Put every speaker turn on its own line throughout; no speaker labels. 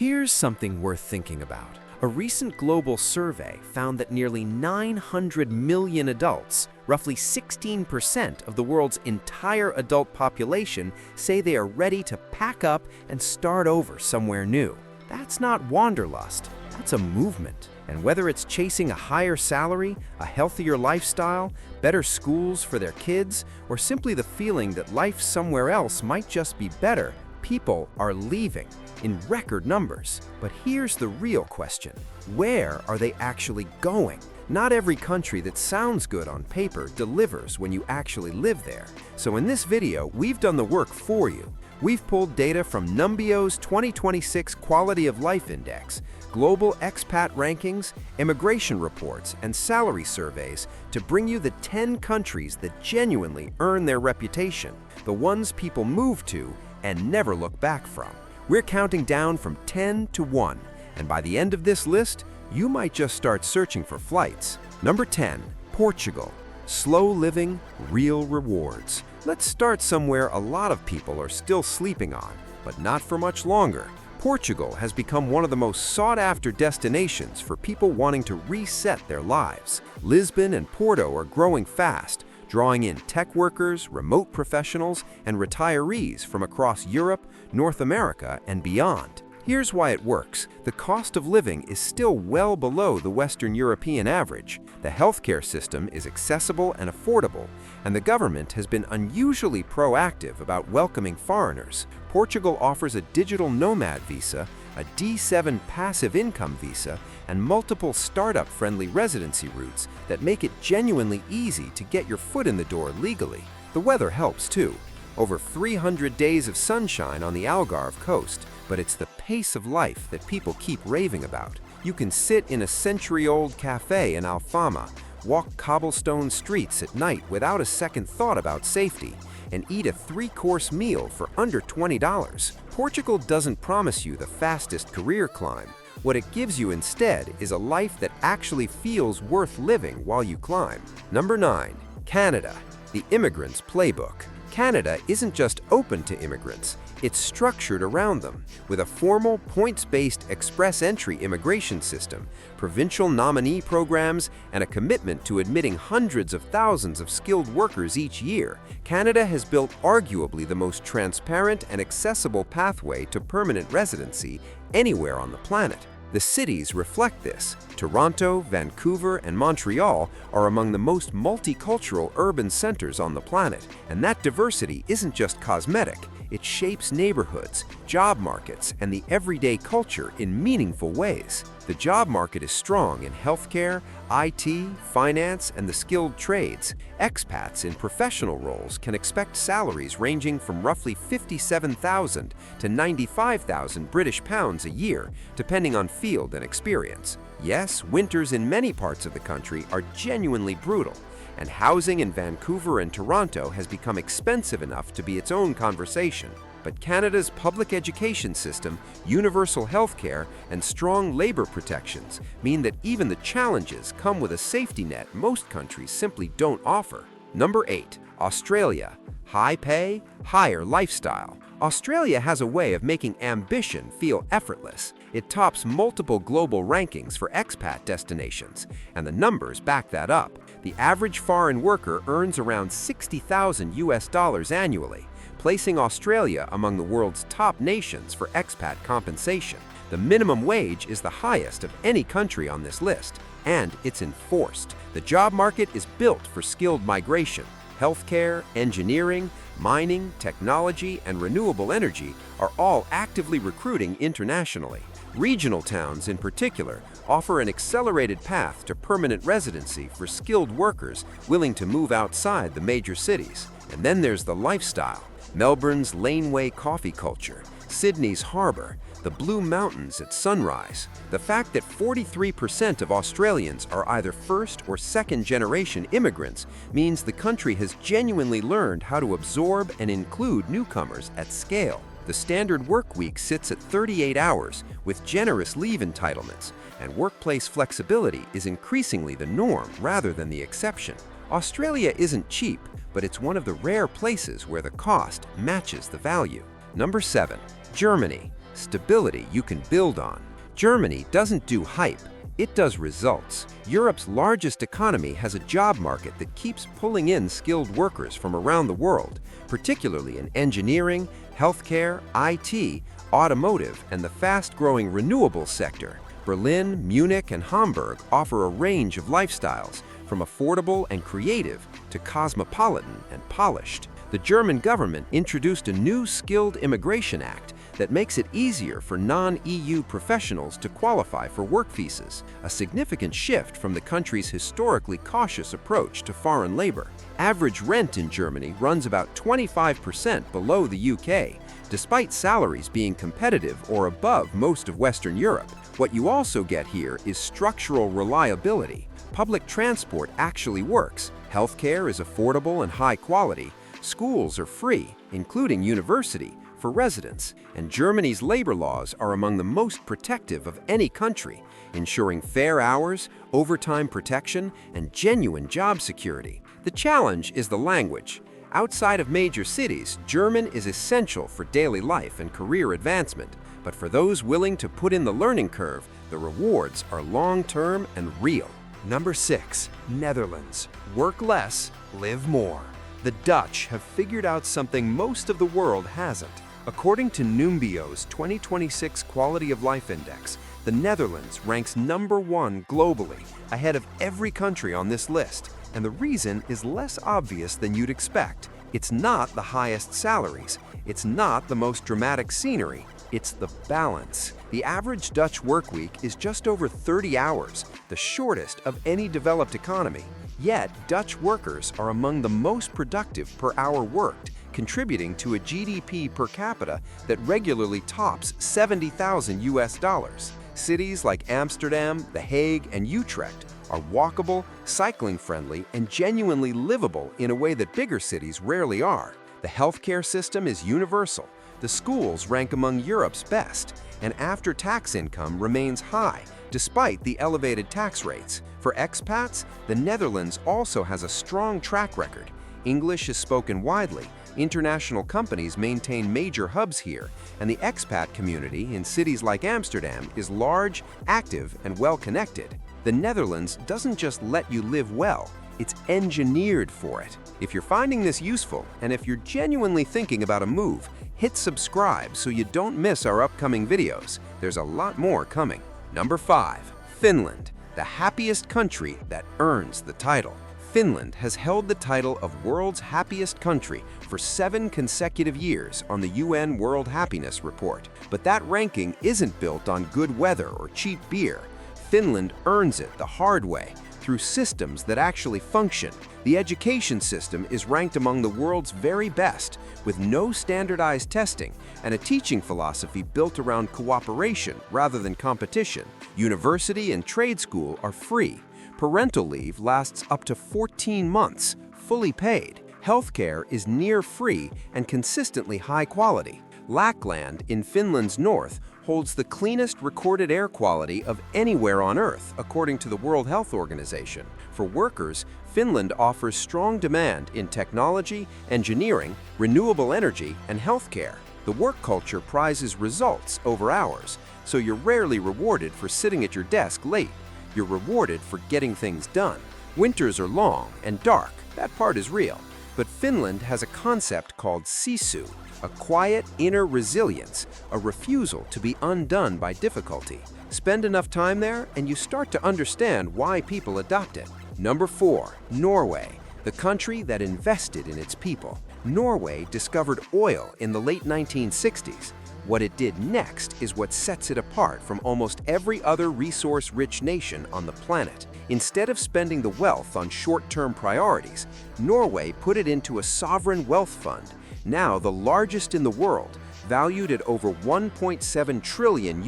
Here's something worth thinking about. A recent global survey found that nearly 900 million adults, roughly 16% of the world's entire adult population, say they are ready to pack up and start over somewhere new. That's not wanderlust, that's a movement. And whether it's chasing a higher salary, a healthier lifestyle, better schools for their kids, or simply the feeling that life somewhere else might just be better, people are leaving in record numbers. But here's the real question. Where are they actually going? Not every country that sounds good on paper delivers when you actually live there. So in this video, we've done the work for you. We've pulled data from Numbio's 2026 Quality of Life Index, global expat rankings, immigration reports, and salary surveys to bring you the 10 countries that genuinely earn their reputation, the ones people move to and never look back from. We're counting down from 10 to 1, and by the end of this list, you might just start searching for flights. Number 10, Portugal. Slow living, real rewards. Let's start somewhere a lot of people are still sleeping on, but not for much longer. Portugal has become one of the most sought-after destinations for people wanting to reset their lives. Lisbon and Porto are growing fast, drawing in tech workers, remote professionals, and retirees from across Europe, North America, and beyond. Here's why it works. The cost of living is still well below the Western European average. The healthcare system is accessible and affordable, and the government has been unusually proactive about welcoming foreigners. Portugal offers a digital nomad visa, a D7 passive income visa, and multiple startup-friendly residency routes that make it genuinely easy to get your foot in the door legally. The weather helps too. Over 300 days of sunshine on the Algarve coast, but it's the pace of life that people keep raving about. You can sit in a century-old cafe in Alfama, walk cobblestone streets at night without a second thought about safety, and eat a 3-course meal for under $20. Portugal doesn't promise you the fastest career climb. What it gives you instead is a life that actually feels worth living while you climb. Number 9, Canada, the immigrant's playbook. Canada isn't just open to immigrants, it's structured around them, with a formal points-based express entry immigration system, provincial nominee programs, and a commitment to admitting hundreds of thousands of skilled workers each year. Canada has built arguably the most transparent and accessible pathway to permanent residency anywhere on the planet. The cities reflect this. Toronto, Vancouver, and Montreal are among the most multicultural urban centers on the planet, and that diversity isn't just cosmetic. It shapes neighborhoods, job markets, and the everyday culture in meaningful ways. The job market is strong in healthcare, IT, finance, and the skilled trades. Expats in professional roles can expect salaries ranging from roughly 57,000 to 95,000 British pounds a year, depending on field and experience. Yes, winters in many parts of the country are genuinely brutal, and housing in Vancouver and Toronto has become expensive enough to be its own conversation. But Canada's public education system, universal healthcare, and strong labor protections mean that even the challenges come with a safety net most countries simply don't offer. Number 8, Australia. High pay, higher lifestyle. Australia has a way of making ambition feel effortless. It tops multiple global rankings for expat destinations, and the numbers back that up. The average foreign worker earns around $60,000 annually, placing Australia among the world's top nations for expat compensation. The minimum wage is the highest of any country on this list, and it's enforced. The job market is built for skilled migration. Healthcare, engineering, mining, technology, and renewable energy are all actively recruiting internationally. Regional towns, in particular, offer an accelerated path to permanent residency for skilled workers willing to move outside the major cities. And then there's the lifestyle. Melbourne's laneway coffee culture, Sydney's harbour, the Blue Mountains at sunrise. The fact that 43% of Australians are either first or second-generation immigrants means the country has genuinely learned how to absorb and include newcomers at scale. The standard work week sits at 38 hours with generous leave entitlements, and workplace flexibility is increasingly the norm rather than the exception. Australia isn't cheap, but it's one of the rare places where the cost matches the value. Number 7, Germany. stability you can build on. Germany doesn't do hype, it does results. Europe's largest economy has a job market that keeps pulling in skilled workers from around the world, particularly in engineering, healthcare, IT, automotive, and the fast-growing renewable sector. Berlin, Munich, and Hamburg offer a range of lifestyles, from affordable and creative to cosmopolitan and polished. The German government introduced a new Skilled Immigration Act that makes it easier for non-EU professionals to qualify for work visas, a significant shift from the country's historically cautious approach to foreign labor. Average rent in Germany runs about 25% below the UK, despite salaries being competitive or above most of Western Europe. What you also get here is structural reliability. Public transport actually works, healthcare is affordable and high quality, schools are free, including university, for residents, and Germany's labor laws are among the most protective of any country, ensuring fair hours, overtime protection, and genuine job security. The challenge is the language. Outside of major cities, German is essential for daily life and career advancement, but for those willing to put in the learning curve, the rewards are long-term and real. Number 6. Netherlands. Work less, live more. The Dutch have figured out something most of the world hasn't. According to Numbio's 2026 Quality of Life Index, the Netherlands ranks #1 globally, ahead of every country on this list. And the reason is less obvious than you'd expect. It's not the highest salaries. It's not the most dramatic scenery. It's the balance. The average Dutch workweek is just over 30 hours, the shortest of any developed economy. Yet, Dutch workers are among the most productive per hour worked, contributing to a GDP per capita that regularly tops $70,000. Cities like Amsterdam, The Hague, and Utrecht are walkable, cycling-friendly, and genuinely livable in a way that bigger cities rarely are. The healthcare system is universal, the schools rank among Europe's best, and after-tax income remains high, despite the elevated tax rates. For expats, the Netherlands also has a strong track record. English is spoken widely, international companies maintain major hubs here, and the expat community in cities like Amsterdam is large, active, and well-connected. The Netherlands doesn't just let you live well, it's engineered for it. If you're finding this useful, and if you're genuinely thinking about a move, hit subscribe so you don't miss our upcoming videos. There's a lot more coming. Number 5. Finland, the happiest country that earns the title. Finland has held the title of World's Happiest Country for 7 consecutive years on the UN World Happiness Report. But that ranking isn't built on good weather or cheap beer. Finland earns it the hard way, through systems that actually function. The education system is ranked among the world's very best, with no standardized testing and a teaching philosophy built around cooperation rather than competition. University and trade school are free. Parental leave lasts up to 14 months, fully paid. Healthcare is near free and consistently high quality. Lappland in Finland's north holds the cleanest recorded air quality of anywhere on Earth, according to the World Health Organization. For workers, Finland offers strong demand in technology, engineering, renewable energy, and healthcare. The work culture prizes results over hours, so you're rarely rewarded for sitting at your desk late. You're rewarded for getting things done. Winters are long and dark, that part is real. But Finland has a concept called sisu, a quiet inner resilience, a refusal to be undone by difficulty. Spend enough time there and you start to understand why people adopt it. Number 4. Norway, the country that invested in its people. Norway discovered oil in the late 1960s. What it did next is what sets it apart from almost every other resource-rich nation on the planet. Instead of spending the wealth on short-term priorities, Norway put it into a sovereign wealth fund, now the largest in the world, valued at over $1.7 trillion,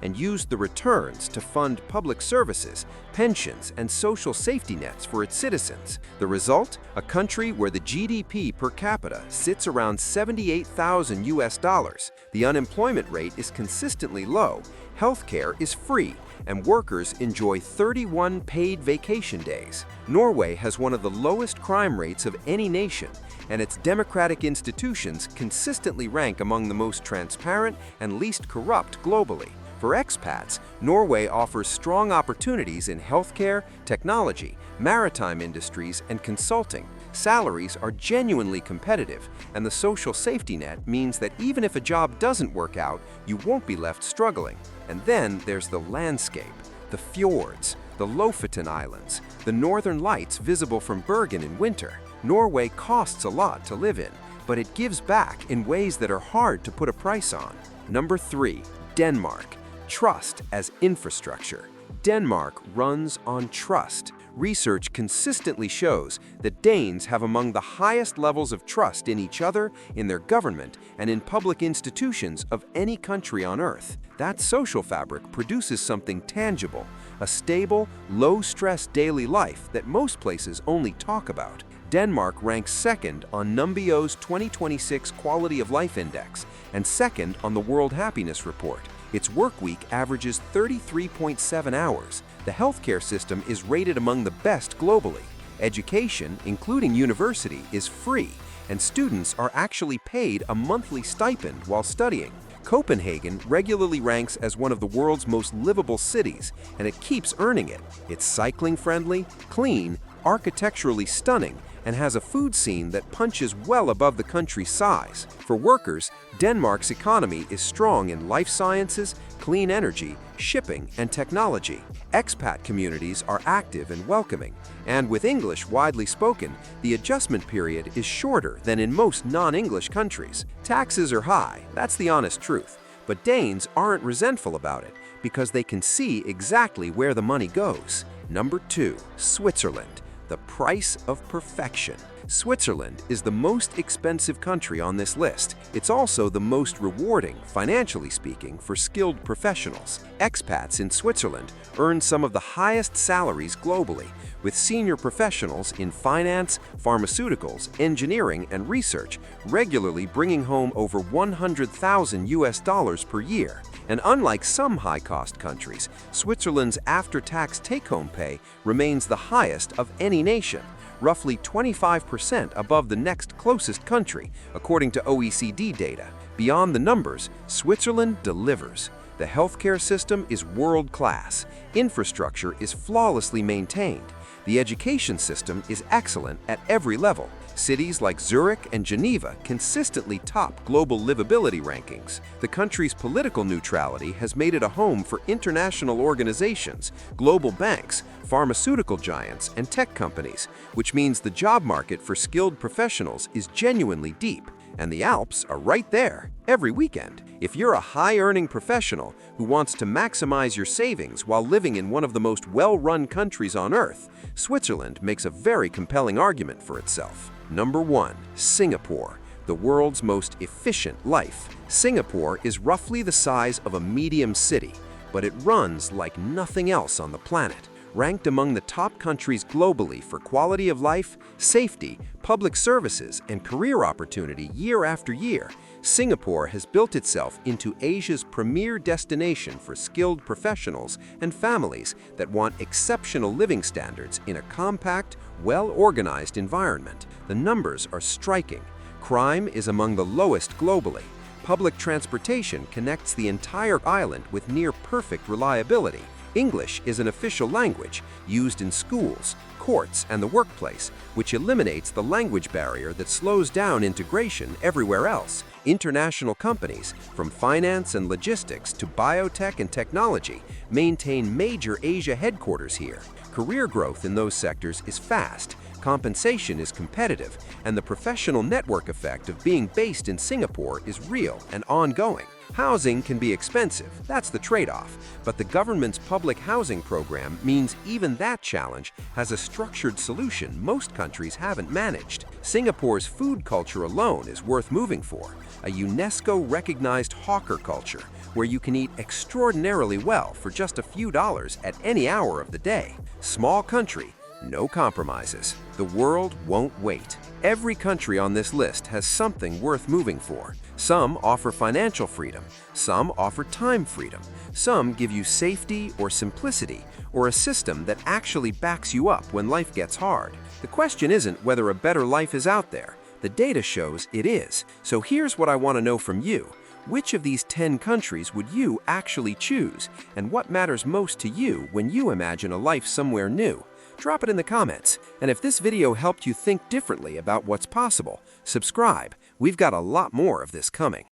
and used the returns to fund public services, pensions, and social safety nets for its citizens. The result? A country where the GDP per capita sits around $78,000. The unemployment rate is consistently low, healthcare is free, and workers enjoy 31 paid vacation days. Norway has one of the lowest crime rates of any nation, and its democratic institutions consistently rank rank among the most transparent and least corrupt globally. For expats, Norway offers strong opportunities in healthcare, technology, maritime industries, and consulting. Salaries are genuinely competitive, and the social safety net means that even if a job doesn't work out, you won't be left struggling. And then there's the landscape, the fjords, the Lofoten Islands, the northern lights visible from Bergen in winter. Norway costs a lot to live in, but it gives back in ways that are hard to put a price on. Number 3, Denmark. Trust as infrastructure. Denmark runs on trust. Research consistently shows that Danes have among the highest levels of trust in each other, in their government, and in public institutions of any country on Earth. That social fabric produces something tangible, a stable, low-stress daily life that most places only talk about. Denmark ranks second on Numbio's 2026 Quality of Life Index and second on the World Happiness Report. Its work week averages 33.7 hours. The healthcare system is rated among the best globally. Education, including university, is free, and students are actually paid a monthly stipend while studying. Copenhagen regularly ranks as one of the world's most livable cities, and it keeps earning it. It's cycling-friendly, clean, architecturally stunning, and has a food scene that punches well above the country's size. For workers, Denmark's economy is strong in life sciences, clean energy, shipping, and technology. Expat communities are active and welcoming, and with English widely spoken, the adjustment period is shorter than in most non-English countries. Taxes are high, that's the honest truth, but Danes aren't resentful about it because they can see exactly where the money goes. Number 2, Switzerland. The price of perfection. Switzerland is the most expensive country on this list. It's also the most rewarding, financially speaking, for skilled professionals. Expats in Switzerland earn some of the highest salaries globally, with senior professionals in finance, pharmaceuticals, engineering, and research regularly bringing home over $100,000 per year. And unlike some high-cost countries, Switzerland's after-tax take-home pay remains the highest of any nation, roughly 25% above the next closest country, according to OECD data. Beyond the numbers, Switzerland delivers. The healthcare system is world-class. Infrastructure is flawlessly maintained. The education system is excellent at every level. Cities like Zurich and Geneva consistently top global livability rankings. The country's political neutrality has made it a home for international organizations, global banks, pharmaceutical giants, and tech companies, which means the job market for skilled professionals is genuinely deep. And the Alps are right there, every weekend. If you're a high-earning professional who wants to maximize your savings while living in one of the most well-run countries on Earth, Switzerland makes a very compelling argument for itself. Number 1, Singapore, the world's most efficient life. Singapore is roughly the size of a medium city, but it runs like nothing else on the planet. Ranked among the top countries globally for quality of life, safety, public services, and career opportunity year after year, Singapore has built itself into Asia's premier destination for skilled professionals and families that want exceptional living standards in a compact, well-organized environment. The numbers are striking. Crime is among the lowest globally. Public transportation connects the entire island with near-perfect reliability. English is an official language used in schools, courts, and the workplace, which eliminates the language barrier that slows down integration everywhere else. International companies, from finance and logistics to biotech and technology, maintain major Asia headquarters here. Career growth in those sectors is fast, compensation is competitive, and the professional network effect of being based in Singapore is real and ongoing. Housing can be expensive, that's the trade-off, but the government's public housing program means even that challenge has a structured solution most countries haven't managed. Singapore's food culture alone is worth moving for, a UNESCO-recognized hawker culture where you can eat extraordinarily well for just a few dollars at any hour of the day. Small country, no compromises. The world won't wait. Every country on this list has something worth moving for. Some offer financial freedom, some offer time freedom, some give you safety or simplicity, or a system that actually backs you up when life gets hard. The question isn't whether a better life is out there, The data shows it is. So here's what I want to know from you. Which of these 10 countries would you actually choose? And what matters most to you when you imagine a life somewhere new? Drop it in the comments. And if this video helped you think differently about what's possible, subscribe. We've got a lot more of this coming.